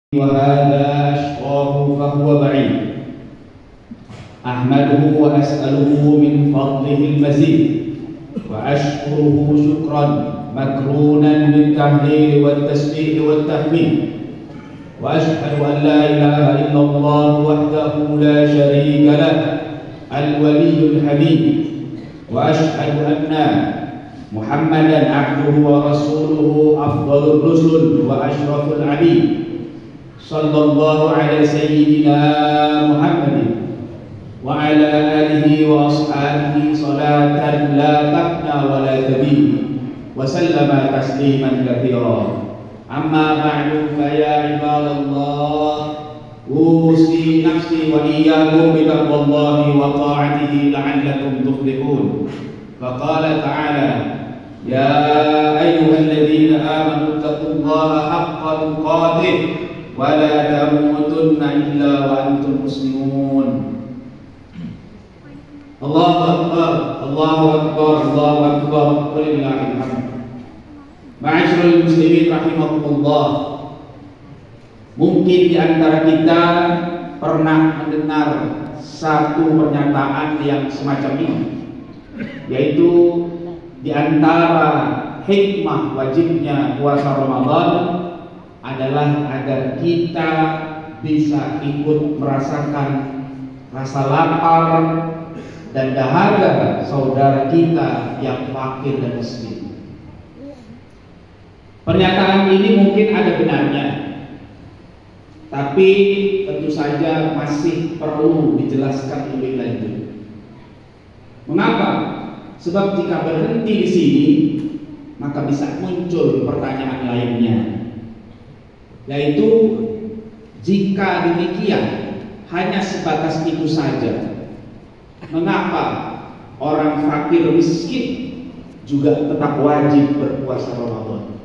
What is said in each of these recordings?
وهذا أشقاه فهو بعيد. أحمده وأسأله من فضله المزيد، وأشكره شكرا مكرونا بالتهليل والتسبيح والتحميد، وأشهد أن لا إله إلا الله وحده لا شريك له الولي الحميد، وأشهد أن محمدا عبده ورسوله أفضل الرسل وأشرف العبيد، صلى الله على سيدنا محمد وعلى آله وأصحابه صلاة لا تفنى ولا تبيد، وسلم تسليما كثيرا. أما بعد فيا عباد الله، أوصي نفسي وإياكم بتقوى الله وطاعته لعلكم تفلحون. فقال تعالى: يا أيها الذين آمنوا اتقوا الله حق تقاته ولا تموتن إلا وأنتم مسلمون. الله أكبر الله أكبر الله أكبر ولله الحمد. Ma'asyiral muslimin rahimakumullah. Mungkin di antara kita pernah mendengar satu pernyataan yang semacam ini, yaitu di antara hikmah wajibnya puasa Ramadan adalah agar kita bisa ikut merasakan rasa lapar dan dahaga saudara kita yang fakir dan miskin. Pernyataan ini mungkin ada benarnya, tapi tentu saja masih perlu dijelaskan lebih lanjut. Mengapa? Sebab jika berhenti di sini, maka bisa muncul pertanyaan lainnya, yaitu jika demikian hanya sebatas itu saja, mengapa orang fakir miskin juga tetap wajib berpuasa Ramadan?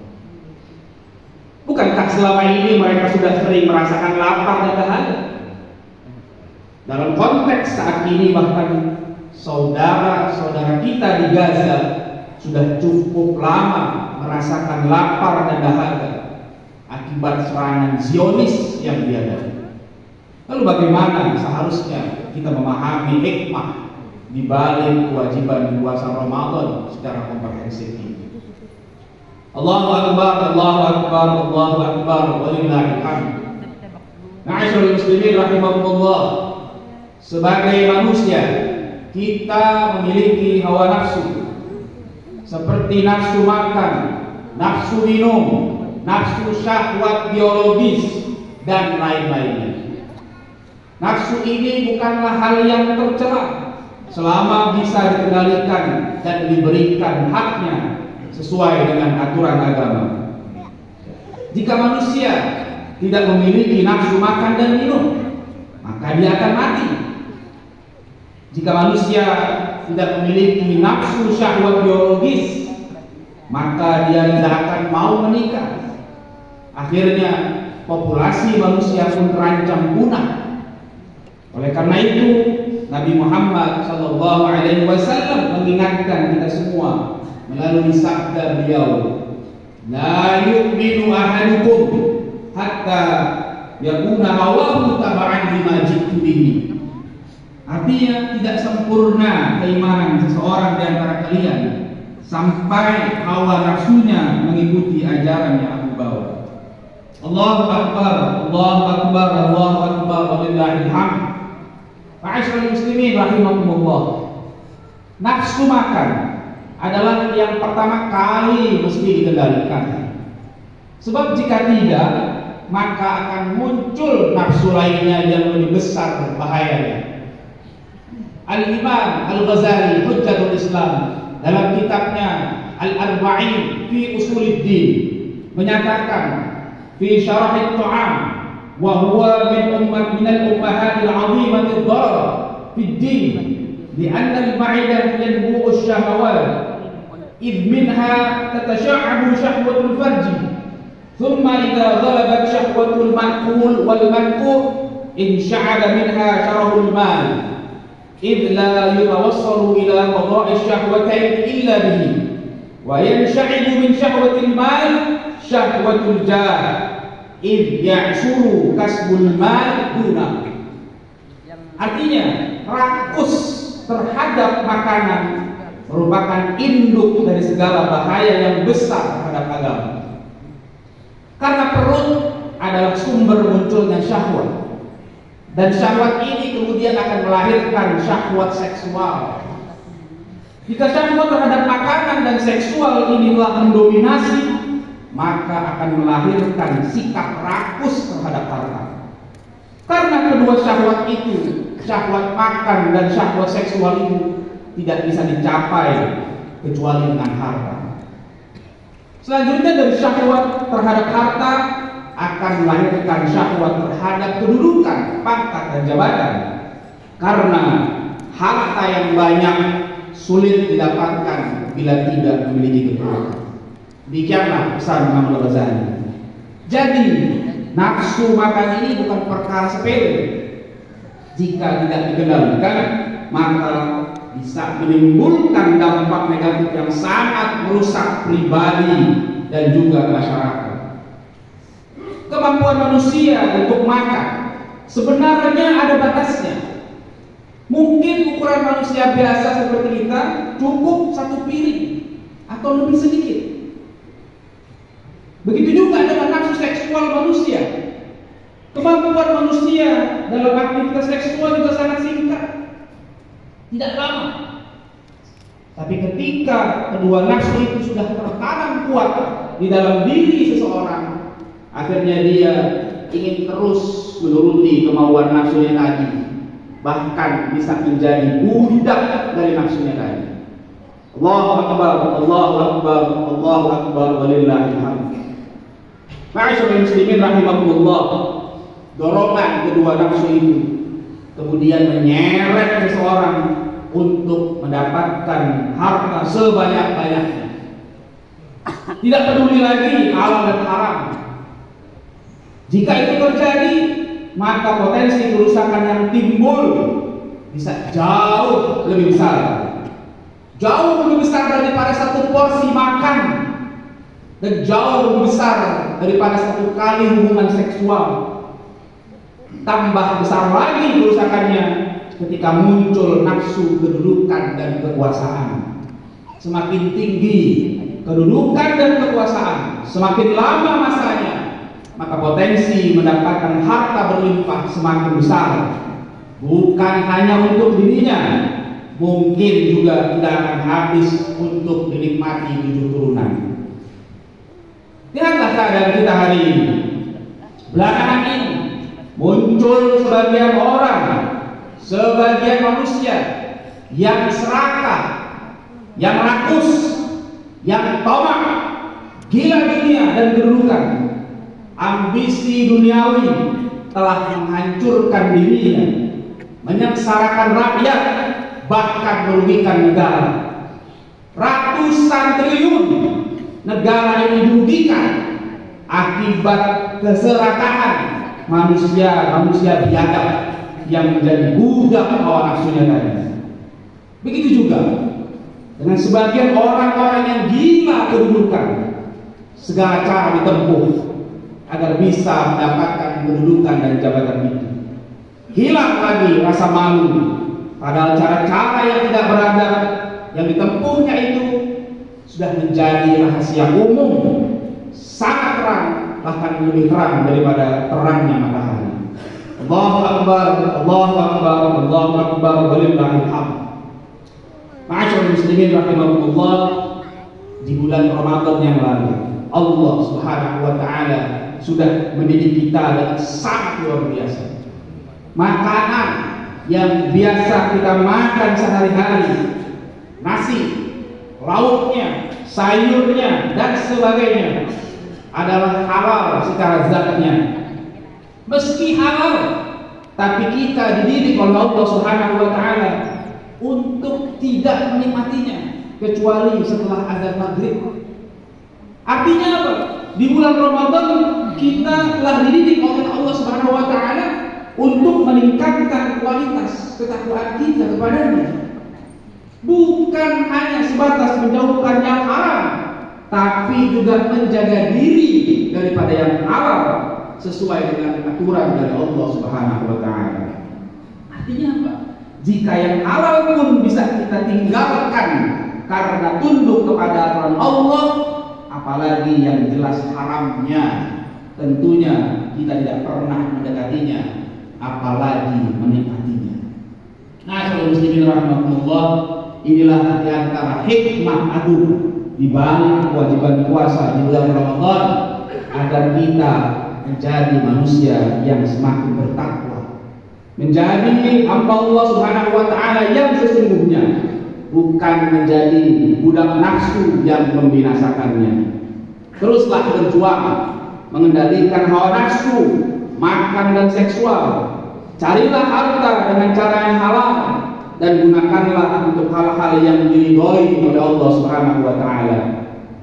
Bukankah selama ini mereka sudah sering merasakan lapar dan dahaga? Dalam konteks saat ini bahkan saudara-saudara kita di Gaza sudah cukup lama merasakan lapar dan dahaga akibat serangan Zionis yang diadakan. Lalu bagaimana seharusnya kita memahami hikmah di balik kewajiban puasa Ramadan secara komprehensif ini? Allahu Akbar, Allahu Akbar, Allahu Akbar, walillahil hamd. Ma'asyiral muslimin rahimakumullah. Sebagai manusia, kita memiliki hawa nafsu, seperti nafsu makan, nafsu minum, nafsu syahwat biologis, dan lain-lainnya. Nafsu ini bukanlah hal yang tercela selama bisa dikendalikan dan diberikan haknya sesuai dengan aturan agama. Jika manusia tidak memiliki nafsu makan dan minum, maka dia akan mati. Jika manusia tidak memiliki nafsu syahwat biologis, maka dia tidak akan mau menikah. Akhirnya populasi manusia pun terancam punah. Oleh karena itu, Nabi Muhammad SAW mengingatkan kita semua melalui sabda beliau, la yu'minu ahadukum hatta yakuna hawahu taba'an lima jitu bihi. Artinya tidak sempurna keimanan seseorang di antara kalian sampai hawa nafsunya mengikuti ajaran yang aku bawa. Allahu Akbar, Allahu Akbar, Allahu Akbar, walillahil hamd. Ma'asyiral muslimin rahimakumullah. Nafsu makan adalah yang pertama kali mesti dikendalikan. Sebab jika tidak, maka akan muncul nafsu lainnya yang lebih besar bahayanya. Al-Imam Al-Ghazali Hujjatul Islam dalam kitabnya Al-Arba'in fi Usuluddin menyatakan fi syarah at-ta'am wa huwa min al-ummahatil 'azimatil darar fid din li'anna al-ma'idah yanbu'u asy-syahawat إذ منها تتشعب شهوة الفرج ثم إذا غلبت شهوة المأكول والمنكوح انشعب منها شره المال إذ لا يتوصل إلى قضاء الشهوتين إلا به وينشعب من شهوة المال شهوة الجاه id ya'suru kasbul mal duna. Artinya rakus terhadap makanan merupakan induk dari segala bahaya yang besar terhadap agama. Karena perut adalah sumber munculnya syahwat, dan syahwat ini kemudian akan melahirkan syahwat seksual. Jika syahwat terhadap makanan dan seksual ini telah mendominasi, maka akan melahirkan sikap rakus terhadap harta. Karena kedua syahwat itu, syahwat makan dan syahwat seksual itu tidak bisa dicapai kecuali dengan harta. Selanjutnya dari syahwat terhadap harta akan melahirkan syahwat terhadap kedudukan, pangkat dan jabatan. Karena harta yang banyak sulit didapatkan bila tidak memiliki kedudukan. Demikianlah pesan Imam Al-Ghazali. Jadi nafsu makan ini bukan perkara sepele. Jika tidak dikendalikan, maka bisa menimbulkan dampak negatif yang sangat merusak pribadi dan juga masyarakat. Kemampuan manusia untuk makan sebenarnya ada batasnya. Mungkin ukuran manusia biasa seperti kita cukup satu piring atau lebih sedikit. Begitu juga dengan nafsu seksual manusia. Kemampuan manusia dalam aktivitas seksual juga sangat singkat, tidak lama. Tapi ketika kedua nafsu itu sudah tertanam kuat di dalam diri seseorang, akhirnya dia ingin terus menuruti kemauan nafsunya tadi, bahkan bisa menjadi budak dari nafsunya tadi. Allahu Akbar, Allahu Akbar, Allahu Akbar, walillahil hamd. Ma'asyiral muslimin rahimakumullah. Dorongan kedua nafsu itu kemudian menyeret seseorang untuk mendapatkan harta sebanyak-banyaknya. Tidak peduli lagi halal dan haram. Jika itu terjadi, maka potensi kerusakan yang timbul bisa jauh lebih besar. Jauh lebih besar daripada satu porsi makan, dan jauh lebih besar daripada satu kali hubungan seksual. Tambah besar lagi kerusakannya ketika muncul nafsu kedudukan dan kekuasaan. Semakin tinggi kedudukan dan kekuasaan, semakin lama masanya, maka potensi mendapatkan harta berlimpah semakin besar. Bukan hanya untuk dirinya, mungkin juga tidak akan habis untuk dinikmati 7 turunan. Lihatlah keadaan kita hari ini. Belakangan ini muncul sebagian orang, sebagian manusia yang serakah, yang rakus, yang tamak, gila dunia dan kedudukan. Ambisi duniawi telah menghancurkan dirinya, menyengsarakan rakyat, bahkan merugikan negara. Ratusan triliun negara ini dirugikan akibat keserakahan manusia biadab yang menjadi budak hawa nafsunya tadi. Begitu juga dengan sebagian orang-orang yang gila kedudukan. Segala cara ditempuh agar bisa mendapatkan kedudukan dan jabatan itu. Hilang lagi rasa malu, padahal cara-cara yang tidak beradab yang ditempuhnya itu sudah menjadi rahasia umum, sangat terang, bahkan lebih terang daripada terangnya matahari. Allahu Akbar, Allahu Akbar, Allahu Akbar, walillahil hamd. Ma'asyiral muslimin rahimakumullah, di bulan Ramadan yang lalu Allah Subhanahu wa taala sudah mendidik kita dengan sangat luar biasa. Makanan yang biasa kita makan sehari-hari, nasi, lauknya, sayurnya dan sebagainya adalah halal secara zatnya. Meski halal, tapi kita dididik oleh Allah Subhanahu wa taala untuk tidak menikmatinya kecuali setelah azan maghrib. Artinya apa? Di bulan Ramadan kita telah dididik oleh Allah Subhanahu wa taala untuk meningkatkan kualitas ketakwaan kita kepadanya. Bukan hanya sebatas menjauhkan yang haram, tapi juga menjaga diri daripada yang halal, sesuai dengan aturan dari Allah Subhanahu wa taala. Artinya apa? Jika yang halal pun bisa kita tinggalkan karena tunduk kepada aturan Allah, apalagi yang jelas haramnya, tentunya kita tidak pernah mendekatinya, apalagi menikmatinya. Nah, kalau muslimin rahimahumullah, inilah di antara hikmah agung di balik kewajiban puasa di bulan Ramadan, agar kita menjadi manusia yang semakin bertakwa, menjadi hamba Allah Subhanahu wa taala yang sesungguhnya, bukan menjadi budak nafsu yang membinasakannya. Teruslah berjuang mengendalikan hawa nafsu, makan dan seksual. Carilah harta dengan cara yang halal dan gunakanlah untuk hal-hal yang diridhoi oleh Allah Subhanahu wa taala.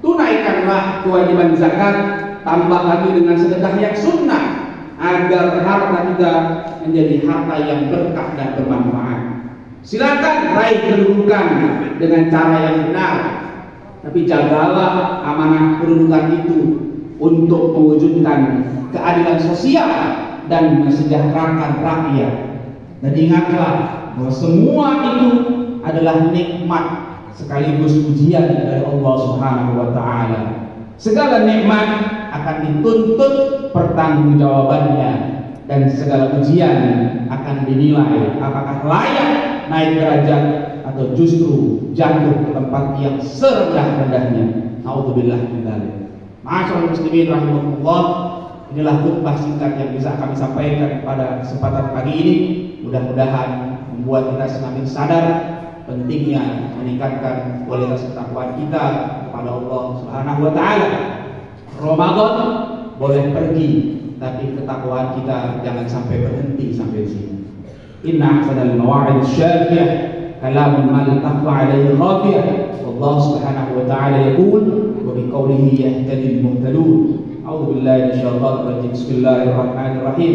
Tunaikanlah kewajiban zakat, tambah lagi dengan sedekah yang sunnah, agar harta kita menjadi harta yang berkah dan bermanfaat. Silakan raih kedudukan dengan cara yang benar, tapi jagalah amanah kedudukan itu untuk mewujudkan keadilan sosial dan mensejahterakan rakyat. Dan ingatlah bahwa semua itu adalah nikmat sekaligus ujian dari Allah Subhanahu wa taala. Segala nikmat akan dituntut pertanggungjawabannya, dan segala ujian akan dinilai apakah layak naik derajat atau justru jatuh ke tempat yang serendah-rendahnya. Nauzubillah min dzalik. Ma'asyiral muslimin rahimahumullah, inilah khutbah singkat yang bisa kami sampaikan pada kesempatan pagi ini. Mudah-mudahan membuat kita semakin sadar pentingnya meningkatkan kualitas ketakwaan kita kepada Allah Subhanahu wa taala. Ramadan boleh pergi, tapi ketakwaan kita jangan sampai berhenti sampai di sini. Inna ahsanal mawa'id syafiyah kalamun man taqwa 'alaihi khafiyah. Allah Subhanahu wa taala yaqul wa bi qawlihi yahtadil muhtadun. A'udzu billahi minasyaitonir rajim. Bismillahirrahmanirrahim.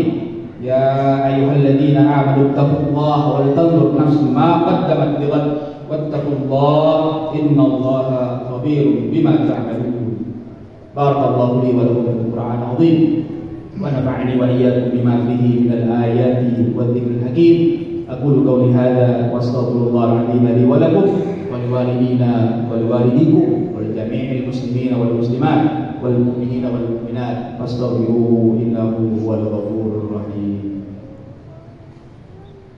Ya ayyuhalladzina amanu taqullaha wal tanzur nafsun ma qaddamat lighad wattaqullaha innallaha khabirun bima ta'malun. Barakallahu li wa lakum fil Qur'anil 'azim wa nafa'ani wa iyyakum bima fihi minal ayati wadh-dhikril hakim. Aqulu qawli hadza wa astaghfirullahal 'azim li wa lakum wa liwalidina wa liwalidikum wa li jami'il muslimina wal muslimat wal mu'minina wal mu'minat fastaghfiruhu innahu huwal ghafurur rahim.